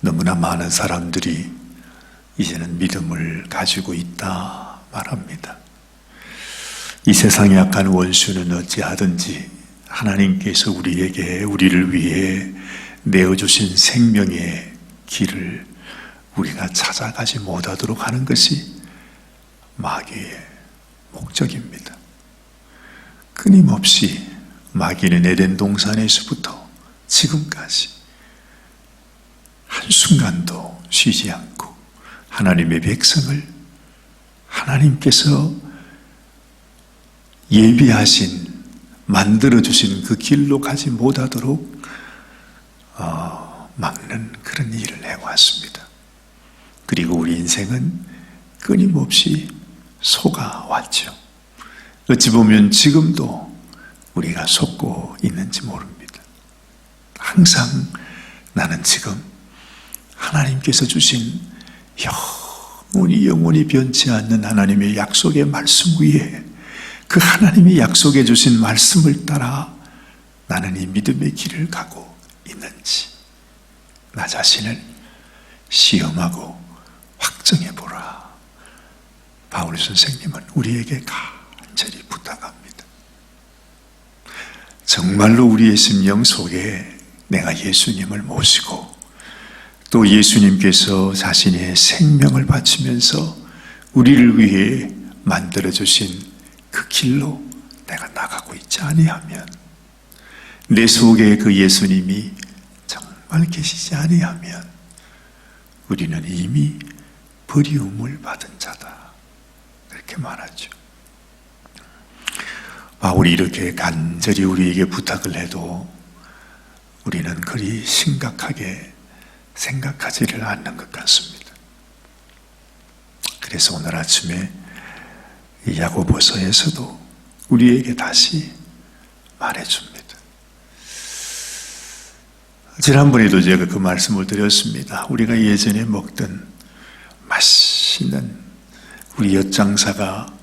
너무나 많은 사람들이 이제는 믿음을 가지고 있다 말합니다. 이 세상에 약한 원수는 어찌하든지 하나님께서 우리를 위해 내어주신 생명의 길을 우리가 찾아가지 못하도록 하는 것이 마귀의 목적입니다. 끊임없이 마귀는 에덴 동산에서부터 지금까지 한순간도 쉬지 않고 하나님의 백성을 하나님께서 예비하신, 만들어주신 그 길로 가지 못하도록 막는 그런 일을 해왔습니다. 그리고 우리 인생은 끊임없이 속아왔죠. 어찌 보면 지금도 우리가 속고 있는지 모릅니다. 항상 나는 지금 하나님께서 주신 영원히 변치 않는 하나님의 약속의 말씀 위에 그 하나님이 약속해 주신 말씀을 따라 나는 이 믿음의 길을 가고 있는지 나 자신을 시험하고 확정해 보라. 바울 선생님은 우리에게 간절히 부탁합니다. 정말로 우리의 심령 속에 내가 예수님을 모시고 또 예수님께서 자신의 생명을 바치면서 우리를 위해 만들어주신 그 길로 내가 나가고 있지 아니하면, 내 속에 그 예수님이 정말 계시지 아니하면 우리는 이미 버리움을 받은 자다, 그렇게 말하죠. 바울이 이렇게 간절히 우리에게 부탁을 해도 우리는 그리 심각하게 생각하지를 않는 것 같습니다. 그래서 오늘 아침에 이 야고보서에서도 우리에게 다시 말해줍니다. 지난번에도 제가 그 말씀을 드렸습니다. 우리가 예전에 먹던 맛있는 우리 엿장사가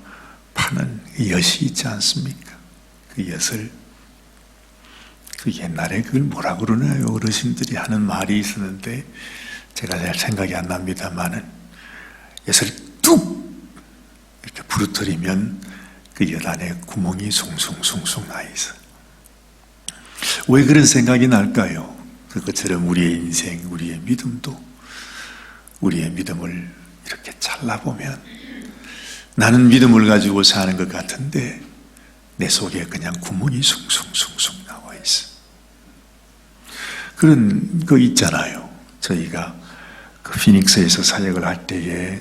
파는 엿이 있지 않습니까? 그 엿을, 그 옛날에 그걸 뭐라 그러나요? 어르신들이 하는 말이 있었는데 제가 잘 생각이 안 납니다만은, 엿을 뚝 이렇게 부러뜨리면 그 엿 안에 구멍이 숭숭숭숭 나 있어요. 왜 그런 생각이 날까요? 그것처럼 우리의 인생, 우리의 믿음도, 우리의 믿음을 이렇게 잘라보면 나는 믿음을 가지고 사는 것 같은데 내 속에 그냥 구멍이 숭숭숭숭 나와 있어. 그런 거 있잖아요. 저희가 그 피닉스에서 사역을 할 때에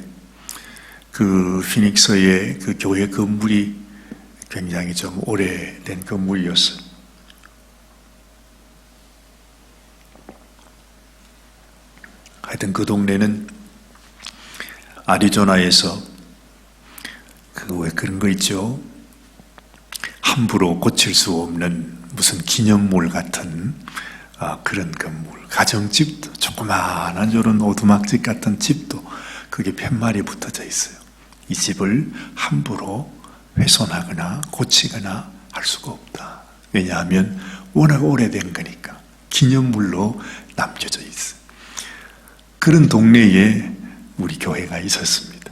그 피닉스의 그 교회 건물이 굉장히 좀 오래된 건물이었어요. 하여튼 그 동네는 아리조나에서 왜 그런 거 있죠? 함부로 고칠 수 없는 무슨 기념물 같은 그런 건물, 가정집도, 조그마한 저런 오두막집 같은 집도 그게 팻말이 붙어져 있어요. 이 집을 함부로 훼손하거나 고치거나 할 수가 없다. 왜냐하면 워낙 오래된 거니까 기념물로 남겨져 있어요. 그런 동네에 우리 교회가 있었습니다.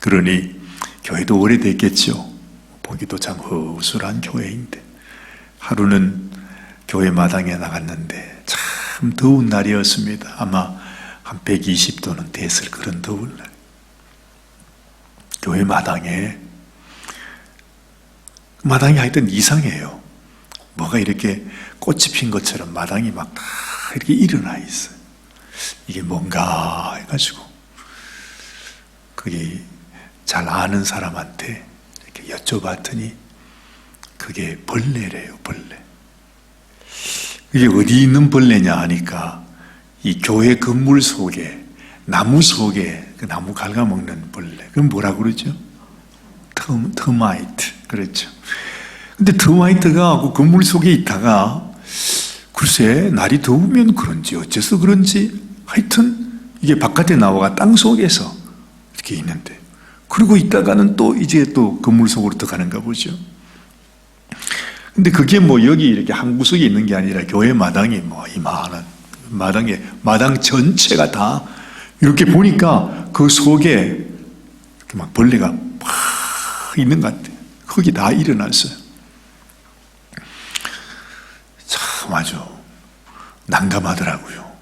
그러니 교회도 오래됐겠죠. 보기도 참 허술한 교회인데 하루는 교회 마당에 나갔는데 참 더운 날이었습니다. 아마 한 120도는 됐을 그런 더운 날. 교회 마당이 하여튼 이상해요. 뭐가 이렇게 꽃이 핀 것처럼 마당이 막 다 이렇게 일어나 있어요. 이게 뭔가 해가지고 그게 잘 아는 사람한테 이렇게 여쭤봤더니 그게 벌레래요, 벌레. 이게 어디 있는 벌레냐 하니까 이 교회 건물 속에, 나무 속에 그 나무 갉아먹는 벌레. 그럼 뭐라 그러죠? 터마이트. 그렇죠. 근데 터마이트가 그 건물 속에 있다가 글쎄 날이 더우면 그런지 어째서 그런지 하여튼 이게 바깥에 나와가 땅 속에서 이렇게 있는데, 그러고 있다가는 또 이제 또 건물 속으로 들어가는가 보죠. 근데 그게 뭐 여기 이렇게 한 구석에 있는 게 아니라 교회 마당에 뭐 이만한 마당 전체가 다 이렇게 보니까 그 속에 이렇게 막 벌레가 막 있는 것 같아요. 거기 다 일어났어요. 참 아주 난감하더라고요.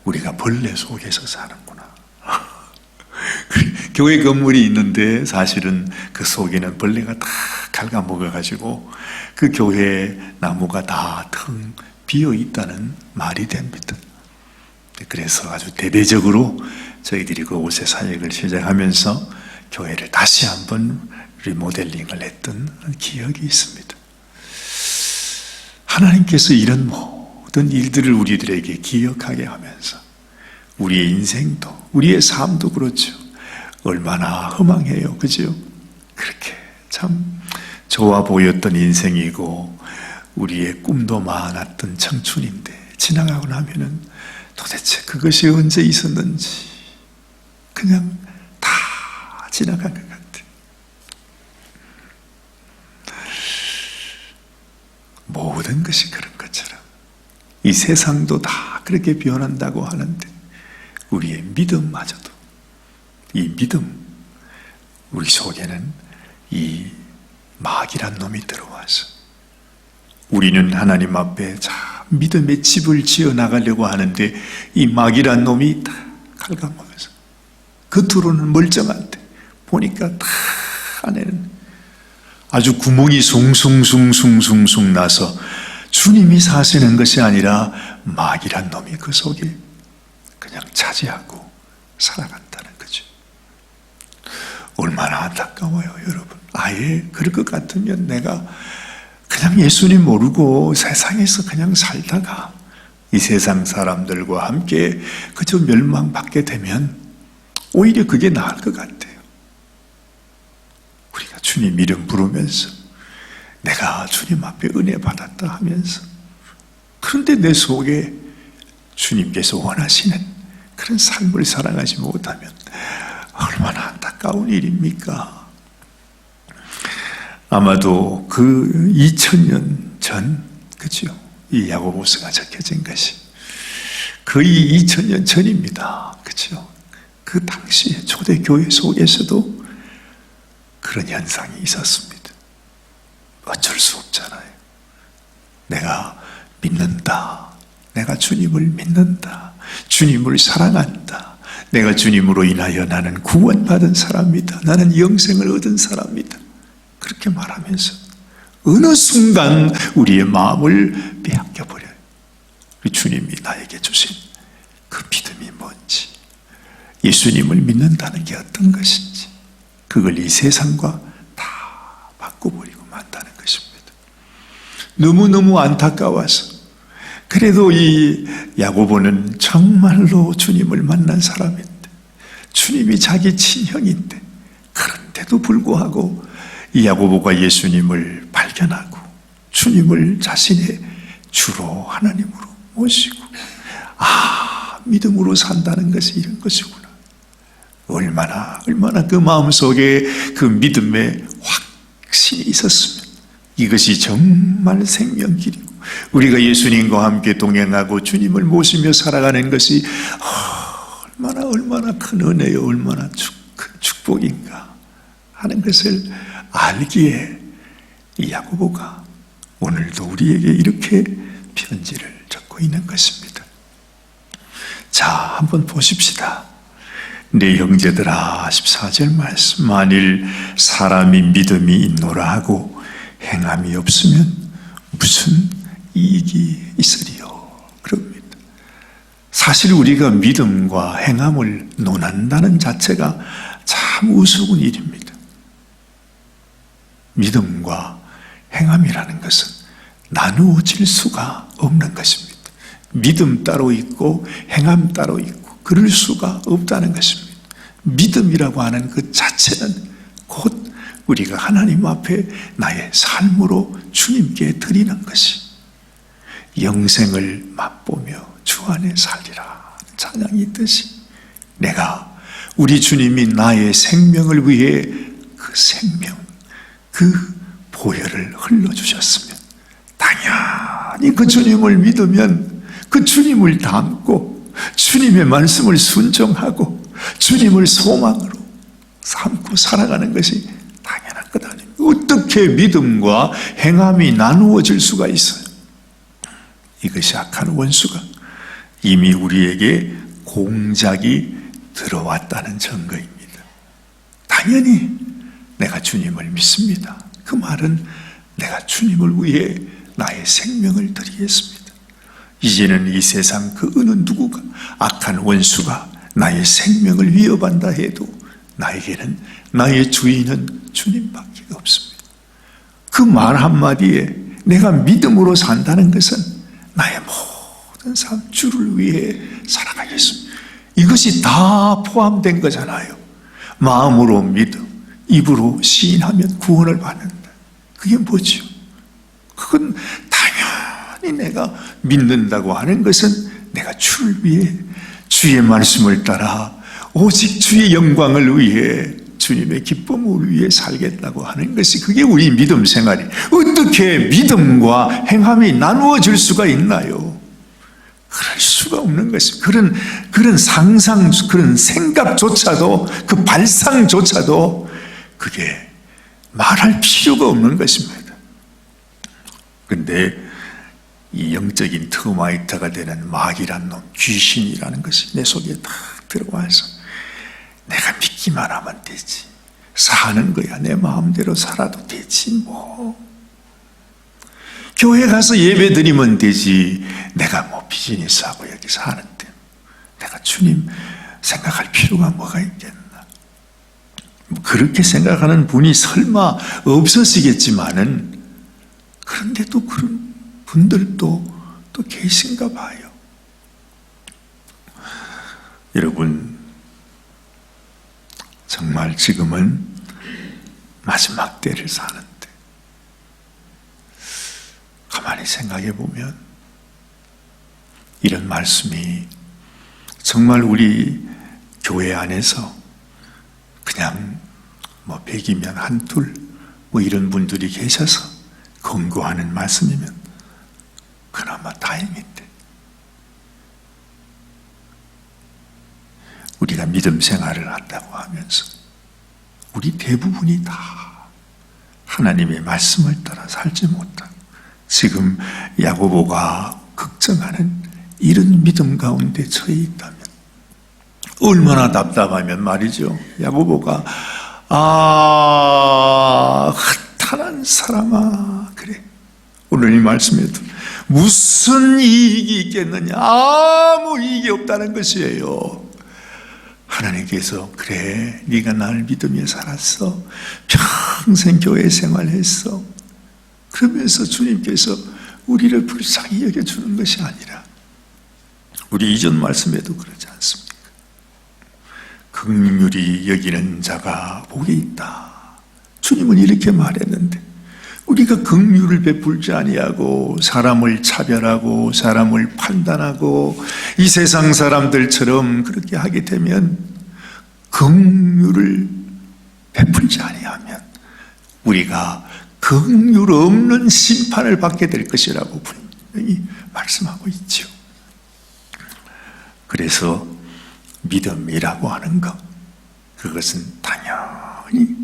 우리가 벌레 속에서 사는구나. 교회 건물이 있는데 사실은 그 속에는 벌레가 다 갉아먹어가지고 그 교회 나무가 다 텅 비어 있다는 말이 됩니다. 그래서 아주 대대적으로 저희들이 그곳에 사역을 시작하면서 교회를 다시 한번 리모델링을 했던 기억이 있습니다. 하나님께서 이런 모든 일들을 우리들에게 기억하게 하면서 우리의 인생도 우리의 삶도 그렇죠. 얼마나 허망해요. 그죠? 그렇게 참 좋아 보였던 인생이고 우리의 꿈도 많았던 청춘인데 지나가고 나면은 도대체 그것이 언제 있었는지 그냥 다 지나간 것 같아요. 모든 것이 그런 것처럼 이 세상도 다 그렇게 변한다고 하는데 우리의 믿음마저도 이 믿음, 우리 속에는 이 마귀란 놈이 들어와서 우리는 하나님 앞에 믿음의 집을 지어 나가려고 하는데 이 마귀란 놈이 다 갉아먹어서 겉으로는 멀쩡한데 보니까 다 안에는 아주 구멍이 숭숭숭숭숭숭 나서 주님이 사시는 것이 아니라 마귀란 놈이 그 속에 그냥 차지하고 살아간다는 거죠. 얼마나 안타까워요, 여러분. 아예 그럴 것 같으면 내가 그냥 예수님 모르고 세상에서 그냥 살다가 이 세상 사람들과 함께 그저 멸망받게 되면 오히려 그게 나을 것 같아요. 우리가 주님 이름 부르면서 내가 주님 앞에 은혜 받았다 하면서 그런데 내 속에 주님께서 원하시는 그런 삶을 살아가지 못하면 얼마나 안타까운 일입니까? 아마도 그 2000년 전, 그죠? 이 야고보서가 적혀진 것이 거의 2000년 전입니다. 그죠? 그 당시에 초대교회 속에서도 그런 현상이 있었습니다. 어쩔 수 없잖아요. 내가 믿는다. 내가 주님을 믿는다. 주님을 사랑한다. 내가 주님으로 인하여 나는 구원받은 사람이다. 나는 영생을 얻은 사람이다. 그렇게 말하면서 어느 순간 우리의 마음을 빼앗겨버려요. 주님이 나에게 주신 그 믿음이 뭔지, 예수님을 믿는다는 게 어떤 것인지, 그걸 이 세상과 다 바꿔버리고 만다는 것입니다. 너무너무 안타까워서 그래도 이 야고보는 정말로 주님을 만난 사람인데 주님이 자기 친형인데 그런데도 불구하고 이 야고보가 예수님을 발견하고 주님을 자신의 주로 하나님으로 모시고 믿음으로 산다는 것이 이런 것이구나. 얼마나 그 마음속에 그 믿음의 확신이 있었으면 이것이 정말 생명길이고 우리가 예수님과 함께 동행하고 주님을 모시며 살아가는 것이 얼마나 큰 은혜요, 얼마나 큰 축복인가 하는 것을 알기에 이 야고보가 오늘도 우리에게 이렇게 편지를 적고 있는 것입니다. 자, 한번 보십시다. 내 형제들아, 14절 말씀. 만일 사람이 믿음이 있노라 하고 행함이 없으면 무슨 이익이 있으리요? 그럽니다. 사실 우리가 믿음과 행함을 논한다는 자체가 참 우스운 일입니다. 믿음과 행함이라는 것은 나누어질 수가 없는 것입니다. 믿음 따로 있고 행함 따로 있고 그럴 수가 없다는 것입니다. 믿음이라고 하는 그 자체는 곧 우리가 하나님 앞에 나의 삶으로 주님께 드리는 것이 영생을 맛보며 주 안에 살리라 찬양이 있듯이 내가 우리 주님이 나의 생명을 위해 그 생명, 그 보혈을 흘러주셨으면 당연히 그 주님을 믿으면 그 주님을 닮고 주님의 말씀을 순종하고 주님을 소망으로 삼고 살아가는 것이 당연한 것 아닙니까? 어떻게 믿음과 행함이 나누어질 수가 있어요? 이것이 악한 원수가 이미 우리에게 공작이 들어왔다는 증거입니다. 당연히 내가 주님을 믿습니다. 그 말은 내가 주님을 위해 나의 생명을 드리겠습니다. 이제는 이 세상 그 어느 누구가 악한 원수가 나의 생명을 위협한다 해도 나에게는 나의 주인은 주님밖에 없습니다. 그 말 한마디에 내가 믿음으로 산다는 것은 나의 모든 삶 주를 위해 살아가겠습니다. 이것이 다 포함된 거잖아요. 마음으로 믿음, 입으로 시인하면 구원을 받는다. 그게 뭐죠? 그건 당연히 내가 믿는다고 하는 것은 내가 주를 위해 주의 말씀을 따라 오직 주의 영광을 위해 주님의 기쁨을 위해 살겠다고 하는 것이 그게 우리 믿음 생활이 어떻게 믿음과 행함이 나누어질 수가 있나요? 그럴 수가 없는 것입니다. 그런 상상, 그런 생각조차도 그 발상조차도 그게 말할 필요가 없는 것입니다. 그런데 이 영적인 터마이트가 되는 마귀란 놈, 귀신이라는 것이 내 속에 다 들어와서 내가 믿기만 하면 되지. 사는 거야. 내 마음대로 살아도 되지 뭐. 교회 가서 예배 드리면 되지. 내가 뭐 비즈니스하고 여기서 하는데 내가 주님 생각할 필요가 뭐가 있겠나. 그렇게 생각하는 분이 설마 없으시겠지만은 그런데도 그런 분들도 또 계신가 봐요. 여러분, 정말 지금은 마지막 때를 사는데 가만히 생각해 보면 이런 말씀이 정말 우리 교회 안에서 그냥 뭐 100이면 한둘 뭐 이런 분들이 계셔서 권고하는 말씀이면 그나마 다행인데 우리가 믿음 생활을 한다고 하면서 우리 대부분이 다 하나님의 말씀을 따라 살지 못하고 지금 야고보가 걱정하는 이런 믿음 가운데 처해 있다면 얼마나 답답하면 말이죠. 야고보가 흩탄한 사람아, 그래 오늘 이 말씀에도 무슨 이익이 있겠느냐, 아무 이익이 없다는 것이에요. 하나님께서 그래 네가 나를 믿으며 살았어, 평생 교회 생활했어, 그러면서 주님께서 우리를 불쌍히 여겨주는 것이 아니라 우리 이전 말씀에도 그러지 않습니까? 긍휼히 여기는 자가 복이 있다. 주님은 이렇게 말했는데 우리가 긍휼을 베풀지 아니하고 사람을 차별하고 사람을 판단하고 이 세상 사람들처럼 그렇게 하게 되면, 긍휼을 베풀지 아니하면 우리가 긍휼 없는 심판을 받게 될 것이라고 분명히 말씀하고 있죠. 그래서 믿음이라고 하는 것, 그것은 당연히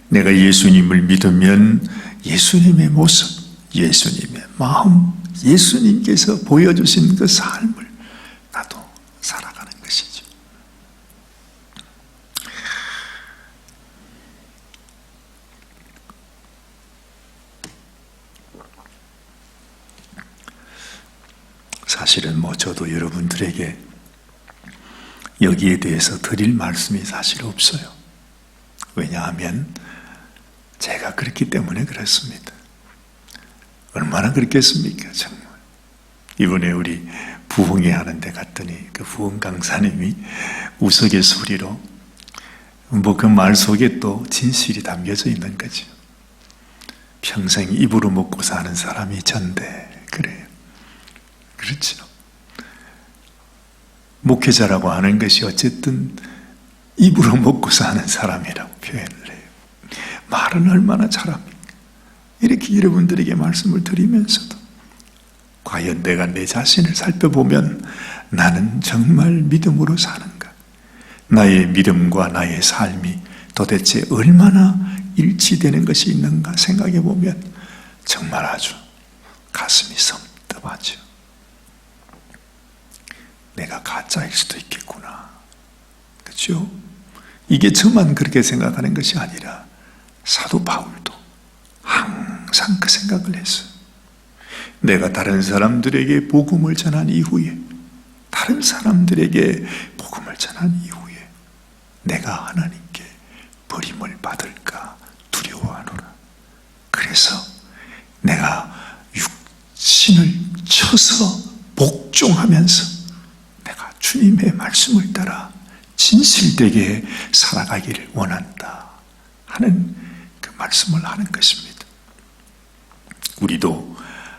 내가 예수님을 믿으면 예수님의 모습, 예수님의 마음, 예수님께서 보여주신 그 삶을 나도 살아가는 것이죠. 사실은 뭐 저도 여러분들에게 여기에 대해서 드릴 말씀이 사실 없어요. 왜냐하면 제가 그렇기 때문에 그렇습니다. 얼마나 그렇겠습니까? 정말 이번에 우리 부흥회 하는데 갔더니 그 부흥 강사님이 우스갯소리로 뭐 그 말 속에 또 진실이 담겨져 있는 거죠. 평생 입으로 먹고 사는 사람이 전데, 그래요. 그렇죠. 목회자라고 하는 것이 어쨌든 입으로 먹고 사는 사람이라고 표현을 해요. 말은 얼마나 잘합니까? 이렇게 여러분들에게 말씀을 드리면서도 과연 내가 내 자신을 살펴보면 나는 정말 믿음으로 사는가? 나의 믿음과 나의 삶이 도대체 얼마나 일치되는 것이 있는가 생각해 보면 정말 아주 가슴이 섬뜩하죠. 내가 가짜일 수도 있겠구나. 그렇죠? 이게 저만 그렇게 생각하는 것이 아니라 사도 바울도 항상 그 생각을 했어요. 내가 다른 사람들에게 복음을 전한 이후에, 다른 사람들에게 복음을 전한 이후에 내가 하나님께 버림을 받을까 두려워하노라. 그래서 내가 육신을 쳐서 복종하면서 내가 주님의 말씀을 따라 진실되게 살아가기를 원한다 하는 그 말씀을 하는 것입니다. 우리도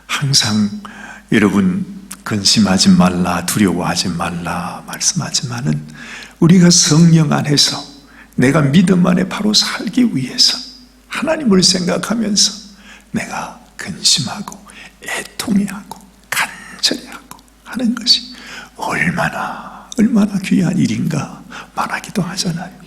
항상 여러분 근심하지 말라, 두려워하지 말라 말씀하지만은 우리가 성령 안에서 내가 믿음 안에 바로 살기 위해서 하나님을 생각하면서 내가 근심하고 애통해하고 간절해하고 하는 것이 얼마나 귀한 일인가 말하기도 하잖아요.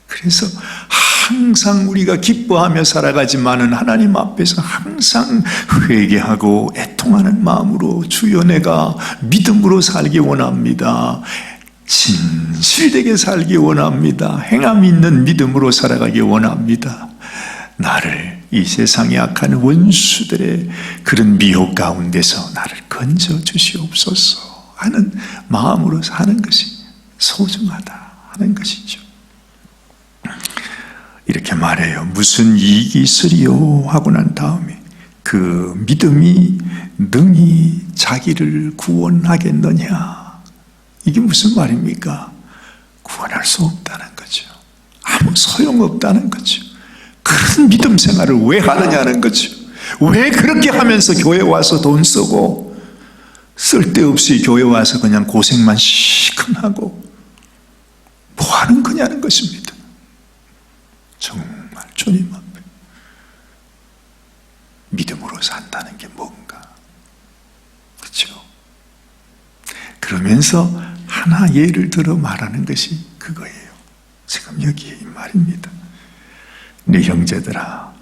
그래서 항상 우리가 기뻐하며 살아가지만은 하나님 앞에서 항상 회개하고 애통하는 마음으로 주여 내가 믿음으로 살기 원합니다. 진실되게 살기 원합니다. 행함 있는 믿음으로 살아가기 원합니다. 나를 이 세상의 악한 원수들의 그런 미혹 가운데서 나를 건져 주시옵소서 하는 마음으로 사는 것이 소중하다 하는 것이죠. 이렇게 말해요. 무슨 이익이 있으리요 하고 난 다음에 그 믿음이 능히 자기를 구원하겠느냐. 이게 무슨 말입니까? 구원할 수 없다는 거죠. 아무 소용없다는 거죠. 그런 믿음 생활을 왜 하느냐는 거죠. 왜 그렇게 하면서 교회 와서 돈 쓰고 쓸데없이 교회 와서 그냥 고생만 시큰하고 뭐 하는 거냐는 것입니다. 정말 주님 앞에 믿음으로 산다는 게 뭔가, 그렇죠? 그러면서 하나 예를 들어 말하는 것이 그거예요. 지금 여기에 이 말입니다. 네 형제들아,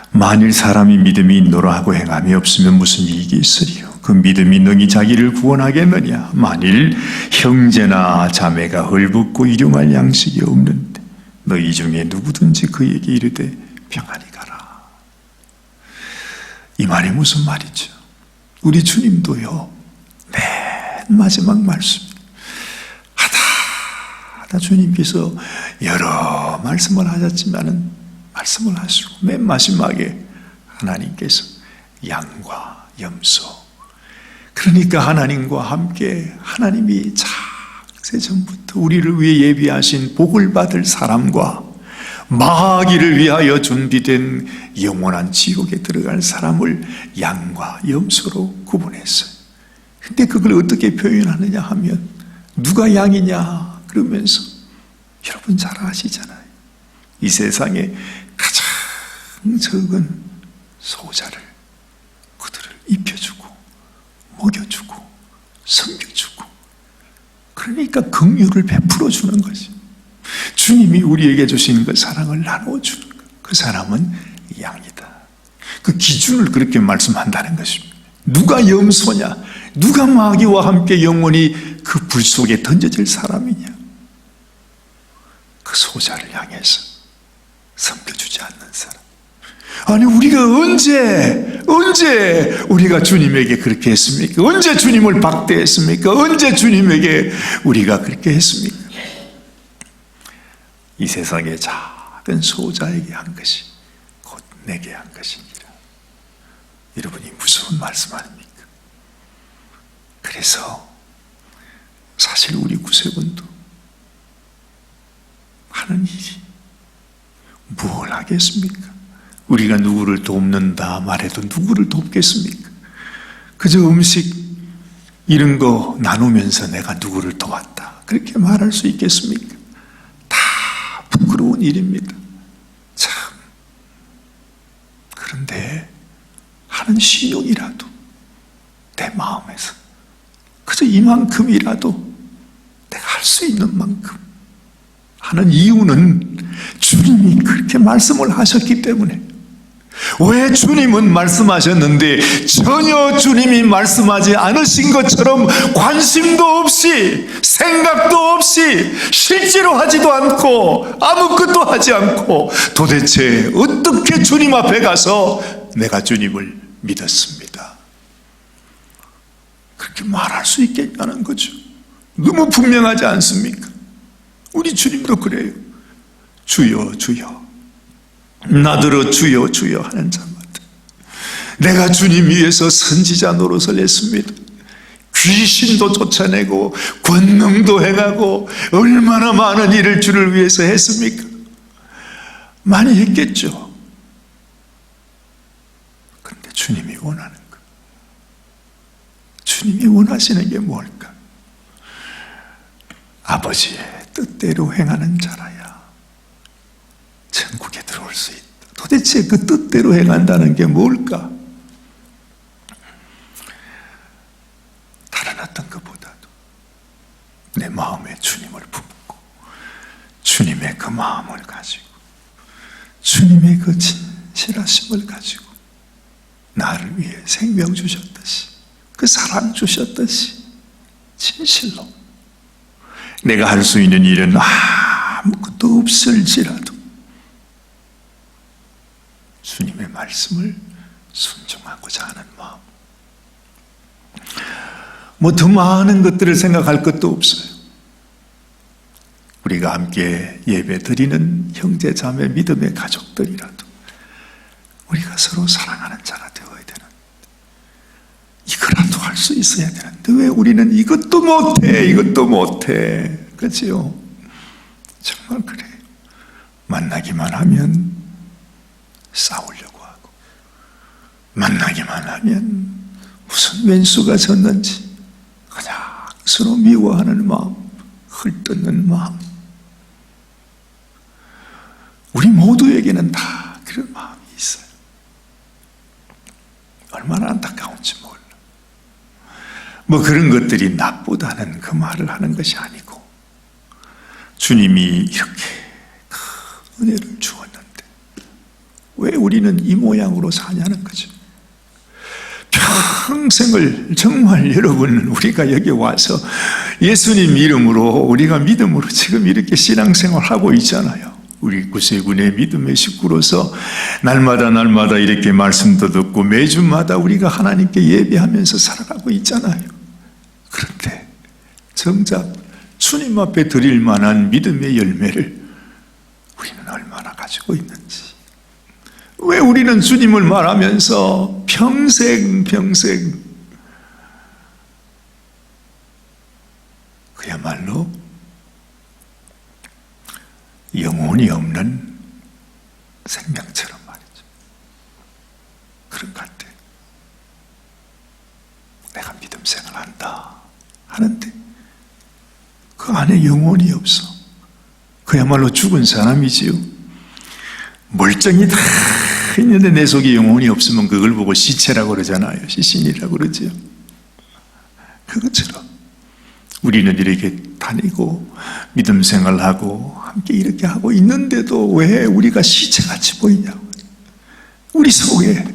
만일 사람이 믿음이 있노라 하고 행함이 없으면 무슨 이익이 있으리요? 그 믿음이 능히 자기를 구원하겠느냐? 만일 형제나 자매가 헐벗고 일용할 양식이 없는데 너희 중에 누구든지 그에게 이르되 평안히 가라. 이 말이 무슨 말이죠? 우리 주님도요, 맨 마지막 말씀 하다 주님께서 여러 말씀을 하셨지만은 말씀을 하시고 맨 마지막에 하나님께서 양과 염소, 그러니까 하나님과 함께 하나님이 창세전부터 우리를 위해 예비하신 복을 받을 사람과 마귀를 위하여 준비된 영원한 지옥에 들어갈 사람을 양과 염소로 구분했어요. 근데 그걸 어떻게 표현하느냐 하면 누가 양이냐 그러면서 여러분 잘 아시잖아요. 이 세상에 가장 적은 소자를 그들을 입혀주고 먹여주고 섬겨주고, 그러니까 긍휼을 베풀어 주는 것이 주님이 우리에게 주신 그 사랑을 나눠주는 것. 그 사람은 양이다. 그 기준을 그렇게 말씀한다는 것입니다. 누가 염소냐, 누가 마귀와 함께 영원히 그 불 속에 던져질 사람이냐? 그 소자를 향해서 섬겨주지 않는 사람. 아니 우리가 언제 우리가 주님에게 그렇게 했습니까? 언제 주님을 박대했습니까? 언제 주님에게 우리가 그렇게 했습니까? 이 세상의 작은 소자에게 한 것이 곧 내게 한 것이니라. 여러분이 무서운 말씀 아닙니까? 그래서 사실 우리 구세군도 하는 일이 뭘 하겠습니까? 우리가 누구를 돕는다 말해도 누구를 돕겠습니까? 그저 음식 이런 거 나누면서 내가 누구를 도왔다 그렇게 말할 수 있겠습니까? 다 부끄러운 일입니다. 참. 그런데 하는 신용이라도 내 마음에서 그저 이만큼이라도 내가 할 수 있는 만큼 하는 이유는 주님이 그렇게 말씀을 하셨기 때문에. 왜 주님은 말씀하셨는데 전혀 주님이 말씀하지 않으신 것처럼 관심도 없이 생각도 없이 실제로 하지도 않고 아무것도 하지 않고 도대체 어떻게 주님 앞에 가서 내가 주님을 믿었습니다, 그렇게 말할 수 있겠냐는 거죠. 너무 분명하지 않습니까? 우리 주님도 그래요. 주여 주여 나더러 주여 주여 하는 자마다 내가 주님 위해서 선지자 노릇을 했습니다. 귀신도 쫓아내고 권능도 행하고 얼마나 많은 일을 주를 위해서 했습니까? 많이 했겠죠. 그런데 주님이 원하는 것, 주님이 원하시는 게 뭘까? 아버지의 뜻대로 행하는 자라야 천국에 들어올 수 있다. 도대체 그 뜻대로 행한다는 게 뭘까? 다른 어떤 것보다도 내 마음에 주님을 품고 주님의 그 마음을 가지고 주님의 그 진실하심을 가지고 나를 위해 생명 주셨듯이 그 사랑 주셨듯이 진실로 내가 할 수 있는 일은 아무것도 없을지라도 주님의 말씀을 순종하고자 하는 마음. 뭐 더 많은 것들을 생각할 것도 없어요. 우리가 함께 예배 드리는 형제 자매 믿음의 가족들이라도 우리가 서로 사랑하는 자가 되어야 되는데 이거라도 할 수 있어야 되는데 왜 우리는 이것도 못해 이것도 못해. 그렇지요? 정말 그래요. 만나기만 하면 싸우려고 하고 만나기만 하면 무슨 왼수가 졌는지 그냥 서로 미워하는 마음, 헐뜯는 마음, 우리 모두에게는 다 그런 마음이 있어요. 얼마나 안타까운지 몰라. 뭐 그런 것들이 나쁘다는 그 말을 하는 것이 아니고 주님이 이렇게 큰 은혜를 주었는데 왜 우리는 이 모양으로 사냐는 거죠. 평생을 정말 여러분 우리가 여기 와서 예수님 이름으로 우리가 믿음으로 지금 이렇게 신앙생활하고 있잖아요. 우리 구세군의 믿음의 식구로서 날마다 이렇게 말씀도 듣고 매주마다 우리가 하나님께 예배하면서 살아가고 있잖아요. 그런데 정작 주님 앞에 드릴 만한 믿음의 열매를 우리는 얼마나 가지고 있는지. 왜 우리는 주님을 말하면서 평생 그야말로 영혼이 없는 생명처럼 말이죠. 그런 것 같아. 내가 믿음 생활한다 하는데 그 안에 영혼이 없어. 그야말로 죽은 사람이지요. 멀쩡히 다 있는데 내 속에 영혼이 없으면 그걸 보고 시체라고 그러잖아요. 시신이라고 그러죠. 그것처럼 우리는 이렇게 다니고 믿음 생활하고 함께 이렇게 하고 있는데도 왜 우리가 시체같이 보이냐고. 우리 속에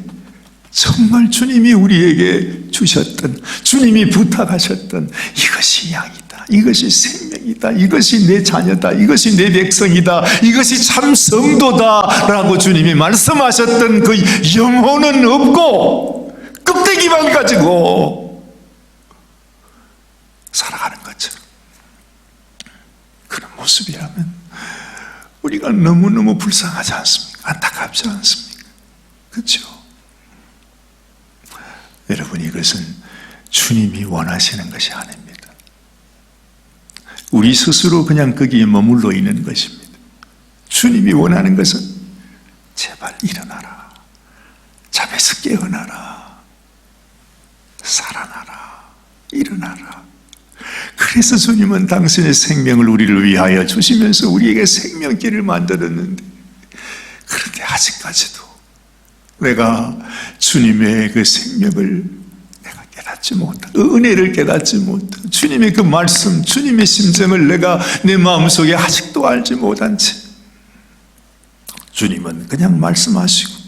정말 주님이 우리에게 주셨던, 주님이 부탁하셨던 이것이 양이다, 이것이 생명이다, 이것이 내 자녀다, 이것이 내 백성이다, 이것이 참 성도다 라고 주님이 말씀하셨던 그 영혼은 없고 껍데기만 가지고 살아가는 것처럼 그런 모습이라면 우리가 너무너무 불쌍하지 않습니까? 안타깝지 않습니까? 그렇죠? 여러분, 이것은 주님이 원하시는 것이 아닙니다. 우리 스스로 그냥 거기에 머물러 있는 것입니다. 주님이 원하는 것은 제발 일어나라, 잠에서 깨어나라, 살아나라, 일어나라. 그래서 주님은 당신의 생명을 우리를 위하여 주시면서 우리에게 생명길을 만들었는데, 그런데 아직까지도 내가 주님의 그 생명을 내가 깨닫지 못한, 그 은혜를 깨닫지 못한, 주님의 그 말씀, 주님의 심정을 내가 내 마음속에 아직도 알지 못한 채 주님은 그냥 말씀하시고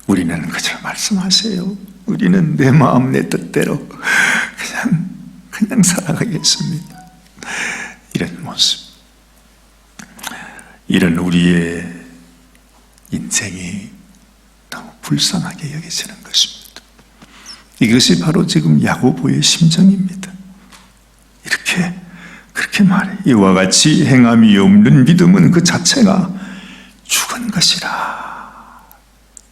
우리는 그저 말씀하세요. 우리는 내 마음 내 뜻대로 그냥 살아가겠습니다. 이런 모습, 이런 우리의 인생이 너무 불쌍하게 여겨지는 것입니다. 이것이 바로 지금 야고보의 심정입니다. 그렇게 말해. 이와 같이 행함이 없는 믿음은 그 자체가 죽은 것이라.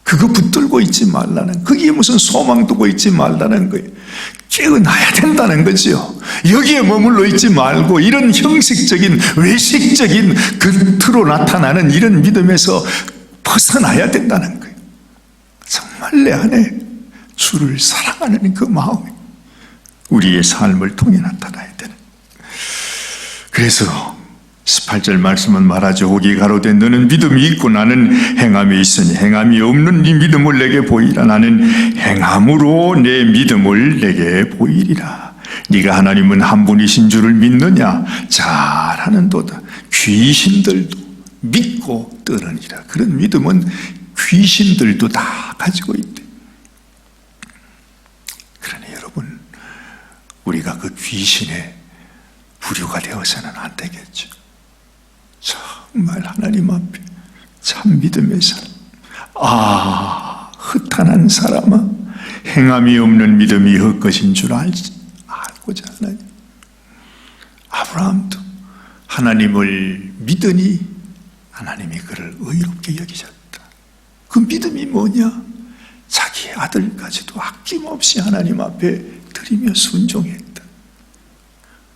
그거 붙들고 있지 말라는, 거기에 무슨 소망 두고 있지 말라는 거예요. 깨어나야 된다는 거죠. 여기에 머물러 있지 말고 이런 형식적인 외식적인 겉으로 나타나는 이런 믿음에서 벗어나야 된다는 거예요. 정말 내 안에 주를 사랑하는 그 마음이 우리의 삶을 통해 나타나야 되는. 그래서 18절 말씀은 말하죠. 혹이 가로되 너는 믿음이 있고 나는 행함이 있으니 행함이 없는 네 믿음을 내게 보이라. 나는 행함으로 내 믿음을 내게 보이리라. 네가 하나님은 한 분이신 줄을 믿느냐? 잘하는도다. 귀신들도 믿고 떠느니라. 그런 믿음은 귀신들도 다 가지고 있대. 그러니 여러분, 우리가 그 귀신의 부류가 되어서는 안 되겠죠. 정말 하나님 앞에 참 믿음의 사람, 흩어난 사람아, 행함이 없는 믿음이 헛것인 줄 알고자 하나님. 아브라함도 하나님을 믿으니 하나님이 그를 의롭게 여기셨다. 그 믿음이 뭐냐? 자기의 아들까지도 아낌없이 하나님 앞에 드리며 순종했다.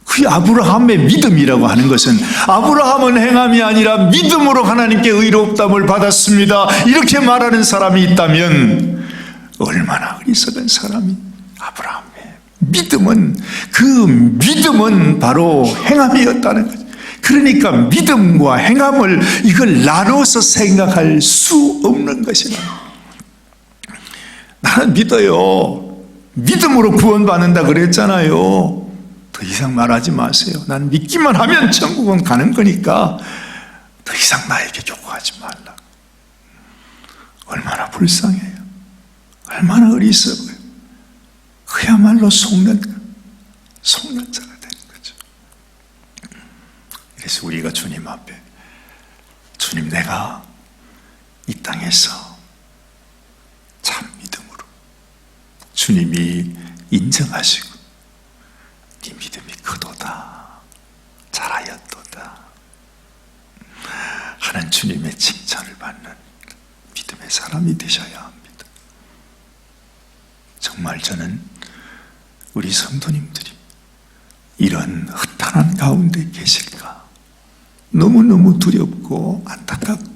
그 아브라함의 믿음이라고 하는 것은, 아브라함은 행함이 아니라 믿음으로 하나님께 의롭다함을 받았습니다, 이렇게 말하는 사람이 있다면 얼마나 어리석은 사람이. 아브라함의 믿음은, 그 믿음은 바로 행함이었다는 거죠. 그러니까 믿음과 행함을 이걸 나눠서 생각할 수 없는 것이라. 나는 믿어요. 믿음으로 구원받는다 그랬잖아요. 더 이상 말하지 마세요. 난 믿기만 하면 천국은 가는 거니까 더 이상 나에게 요구하지 말라. 얼마나 불쌍해요. 얼마나 어리석어요. 그야말로 속는 자가 되는 거죠. 그래서 우리가 주님 앞에, 주님, 내가 이 땅에서 참 믿음으로 주님이 인정하시고 네 믿음이 크도다, 잘하였도다 하는 주님의 칭찬을 받는 믿음의 사람이 되셔야 합니다. 정말 저는 우리 성도님들이 이런 흩어난 가운데 계실까 너무너무 두렵고 안타깝고,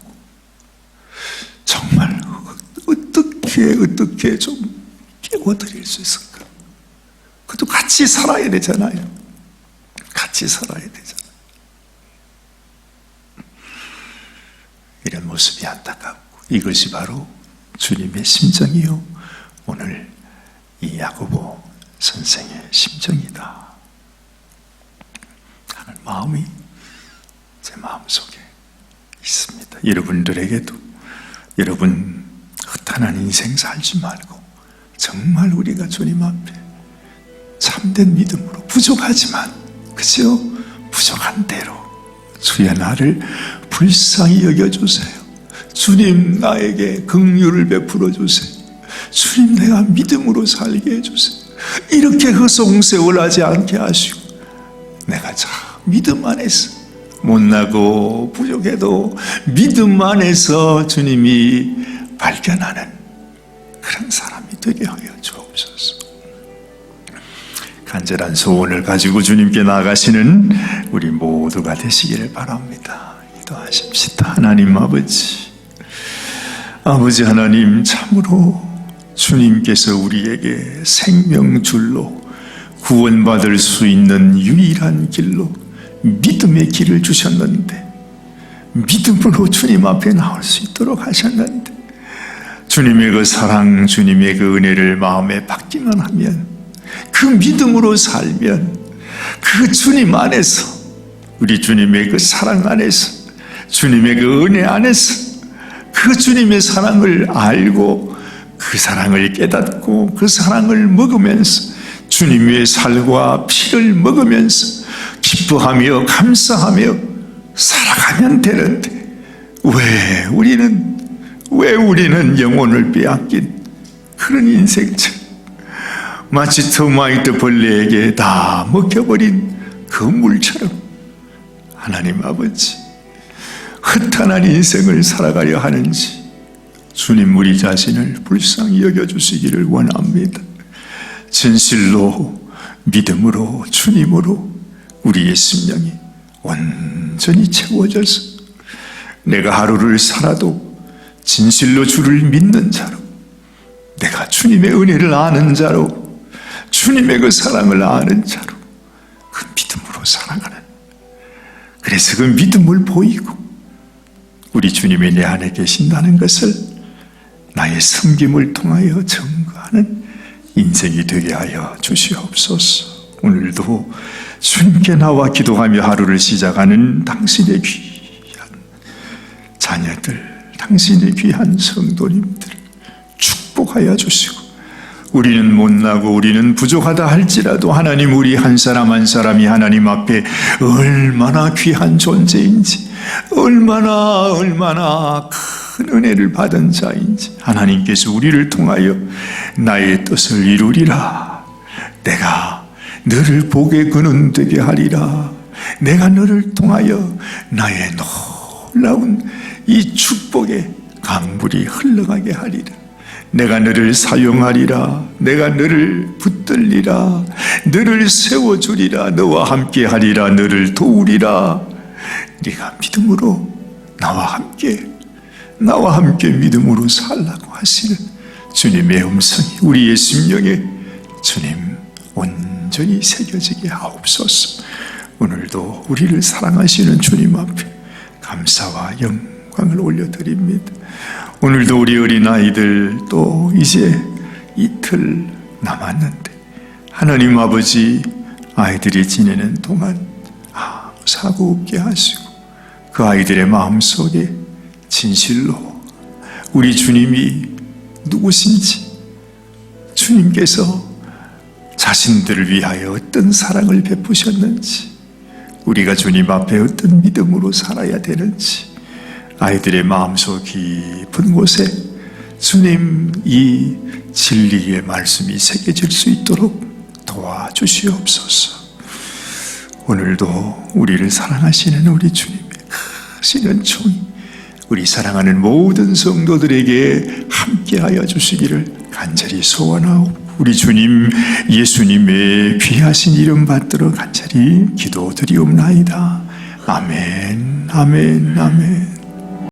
정말 어떻게 좀 깨워드릴 수 있을까? 그것도 같이 살아야 되잖아요. 같이 살아야 되잖아요. 이런 모습이 안타깝고, 이것이 바로 주님의 심정이요, 오늘 이 야고보 선생의 심정이다 하는 마음이 제 마음속에 있습니다. 여러분들에게도, 여러분 흩어난 인생 살지 말고 정말 우리가 주님 앞에 참된 믿음으로, 부족하지만, 그죠? 부족한 대로 주여 나를 불쌍히 여겨주세요. 주님 나에게 긍휼을 베풀어 주세요. 주님 내가 믿음으로 살게 해주세요. 이렇게 허송세월하지 않게 하시고, 내가 참 믿음 안에서 못나고 부족해도 믿음 안에서 주님이 발견하는 그런 사람이 되게 하여 주옵소서. 간절한 소원을 가지고 주님께 나아가시는 우리 모두가 되시기를 바랍니다. 기도하십시다. 하나님 아버지 하나님, 참으로 주님께서 우리에게 생명줄로 구원받을 수 있는 유일한 길로 믿음의 길을 주셨는데, 믿음으로 주님 앞에 나올 수 있도록 하셨는데, 주님의 그 사랑, 주님의 그 은혜를 마음에 받기만 하면, 그 믿음으로 살면, 그 주님 안에서, 우리 주님의 그 사랑 안에서, 주님의 그 은혜 안에서 그 주님의 사랑을 알고 그 사랑을 깨닫고 그 사랑을 먹으면서 주님의 살과 피를 먹으면서 기뻐하며 감사하며 살아가면 되는데, 왜 우리는 영혼을 빼앗긴 그런 인생처럼 마치 터마이트 벌레에게 다 먹혀버린 그 물처럼 하나님 아버지 허탄한 인생을 살아가려 하는지 주님 우리 자신을 불쌍히 여겨주시기를 원합니다. 진실로 믿음으로 주님으로 우리의 심령이 온전히 채워져서 내가 하루를 살아도 진실로 주를 믿는 자로, 내가 주님의 은혜를 아는 자로, 주님의 그 사랑을 아는 자로 그 믿음으로 살아가는, 그래서 그 믿음을 보이고 우리 주님이 내 안에 계신다는 것을 나의 섬김을 통하여 증거하는 인생이 되게 하여 주시옵소서. 오늘도 주님께 나와 기도하며 하루를 시작하는 당신의 귀한 자녀들, 당신의 귀한 성도님들을 축복하여 주시고, 우리는 못나고 우리는 부족하다 할지라도 하나님, 우리 한 사람 한 사람이 하나님 앞에 얼마나 귀한 존재인지, 얼마나 큰 은혜를 받은 자인지 하나님께서 우리를 통하여 나의 뜻을 이루리라, 내가 너를 복의 근원 되게 하리라, 내가 너를 통하여 나의 놀라운 이 축복의 강물이 흘러가게 하리라, 내가 너를 사용하리라, 내가 너를 붙들리라, 너를 세워주리라, 너와 함께 하리라, 너를 도우리라. 네가 믿음으로 나와 함께 믿음으로 살라고 하시는 주님의 음성이 우리의 심령에 주님 온전히 새겨지게 하옵소서. 오늘도 우리를 사랑하시는 주님 앞에 감사와 영광을 올려드립니다. 오늘도 우리 어린아이들 또 이제 이틀 남았는데 하나님 아버지, 아이들이 지내는 동안 사고 없게 하시고 그 아이들의 마음속에 진실로 우리 주님이 누구신지, 주님께서 자신들을 위하여 어떤 사랑을 베푸셨는지, 우리가 주님 앞에 어떤 믿음으로 살아야 되는지 아이들의 마음속 깊은 곳에 주님 이 진리의 말씀이 새겨질 수 있도록 도와주시옵소서. 오늘도 우리를 사랑하시는 우리 주님의 크신 은총이 우리 사랑하는 모든 성도들에게 함께하여 주시기를 간절히 소원하고, 우리 주님 예수님의 귀하신 이름 받들어 간절히 기도드리옵나이다. 아멘, 아멘, 아멘.